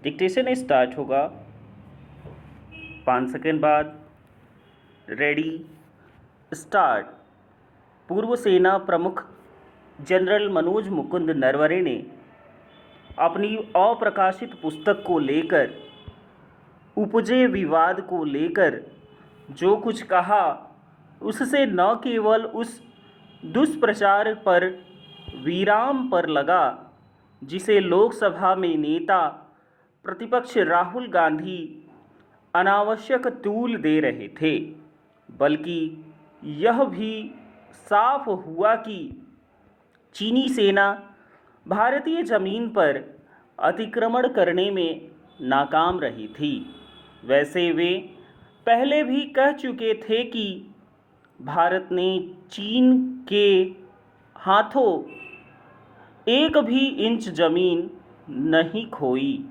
Dictation start होगा 5 second बाद। Ready, start. पूर्व सेना प्रमुख जनरल मनोज मुकुंद नरवणे ने अपनी अप्रकाशित पुस्तक को लेकर उपजे विवाद को लेकर जो कुछ कहा, उससे न केवल उस दुष्प्रचार पर विराम पर लगा जिसे लोकसभा में नेता प्रतिपक्ष राहुल गांधी अनावश्यक तूल दे रहे थे, बल्कि यह भी साफ हुआ कि चीनी सेना भारतीय ज़मीन पर अतिक्रमण करने में नाकाम रही थी। वैसे वे पहले भी कह चुके थे कि भारत ने चीन के हाथों एक भी इंच ज़मीन नहीं खोई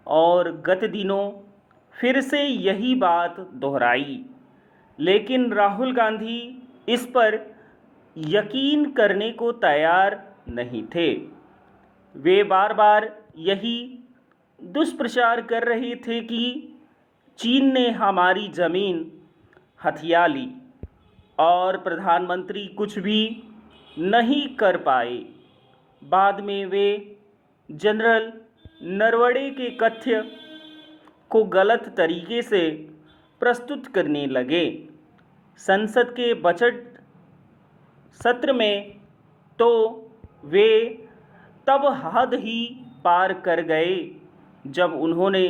और गत दिनों फिर से यही बात दोहराई। लेकिन राहुल गांधी इस पर यकीन करने को तैयार नहीं थे। वे बार बार यही दुष्प्रचार कर रहे थे कि चीन ने हमारी ज़मीन हथिया ली और प्रधानमंत्री कुछ भी नहीं कर पाए। बाद में वे जनरल नरवणे के कथ्य को गलत तरीके से प्रस्तुत करने लगे। संसद के बजट सत्र में तो वे तब हद ही पार कर गए जब उन्होंने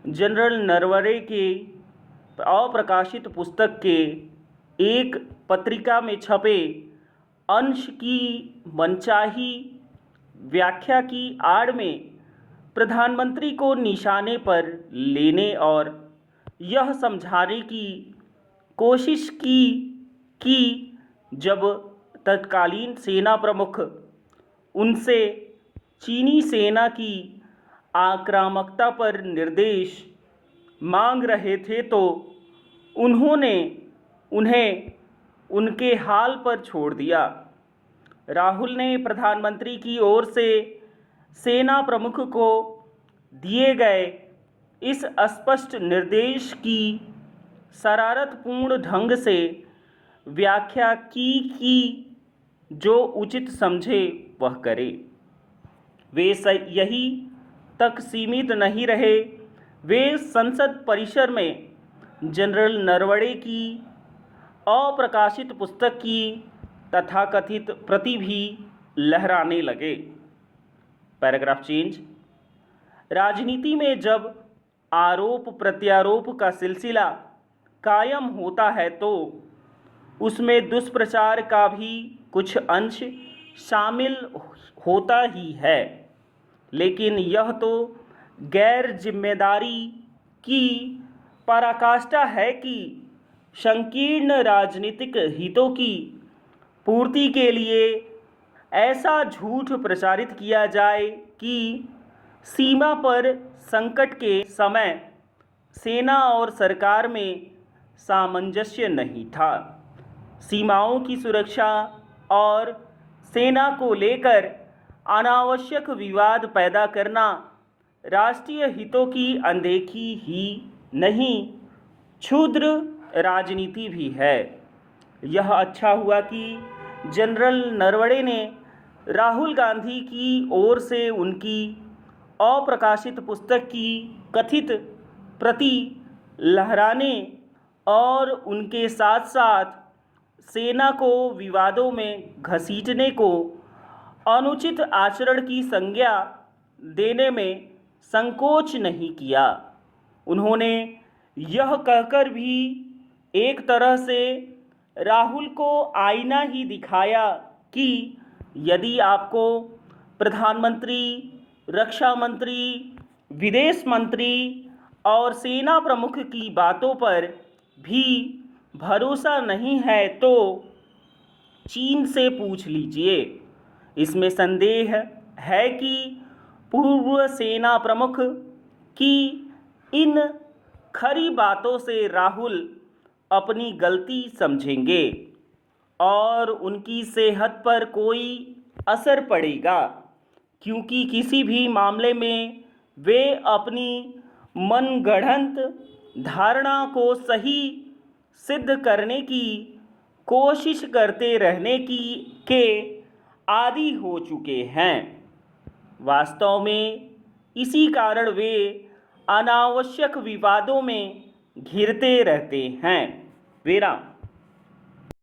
जनरल नरवणे के अप्रकाशित पुस्तक के एक पत्रिका में छपे अंश की मनचाही व्याख्या की आड़ में प्रधानमंत्री को निशाने पर लेने और यह समझाने की कोशिश की कि जब तत्कालीन सेना प्रमुख उनसे चीनी सेना की आक्रामकता पर निर्देश मांग रहे थे तो उन्होंने उन्हें उनके हाल पर छोड़ दिया। राहुल ने प्रधानमंत्री की ओर से सेना प्रमुख को दिए गए इस स्पष्ट निर्देश की शरारतपूर्ण ढंग से व्याख्या की कि जो उचित समझे वह करे। वे यही तक सीमित नहीं रहे, वे संसद परिसर में जनरल नरवणे की अप्रकाशित पुस्तक की तथाकथित प्रति भी लहराने लगे। Paragraph change. राजनीति में जब आरोप प्रत्यारोप का सिलसिला कायम होता है तो उसमें दुष्प्रचार का भी कुछ अंश शामिल होता ही है, लेकिन यह तो गैर जिम्मेदारी की पराकाष्ठा है कि संकीर्ण राजनीतिक हितों की पूर्ति के लिए ऐसा झूठ प्रचारित किया जाए कि सीमा पर संकट के समय सेना और सरकार में सामंजस्य नहीं था। सीमाओं की सुरक्षा और सेना को लेकर अनावश्यक विवाद पैदा करना राष्ट्रीय हितों की अनदेखी ही नहीं, क्षुद्र राजनीति भी है। यह अच्छा हुआ कि जनरल नरवणे ने राहुल गांधी की ओर से उनकी अप्रकाशित पुस्तक की कथित प्रति लहराने और उनके साथ साथ सेना को विवादों में घसीटने को अनुचित आचरण की संज्ञा देने में संकोच नहीं किया। उन्होंने यह कहकर भी एक तरह से राहुल को आईना ही दिखाया कि यदि आपको प्रधानमंत्री, रक्षा मंत्री, विदेश मंत्री और सेना प्रमुख की बातों पर भी भरोसा नहीं है तो चीन से पूछ लीजिए। इसमें संदेह है कि पूर्व सेना प्रमुख की इन खरी बातों से राहुल अपनी गलती समझेंगे और उनकी सेहत पर कोई असर पड़ेगा, क्योंकि किसी भी मामले में वे अपनी मनगढ़ंत धारणा को सही सिद्ध करने की कोशिश करते रहने की के आदी हो चुके हैं। वास्तव में इसी कारण वे अनावश्यक विवादों में घिरते रहते हैं। विराम।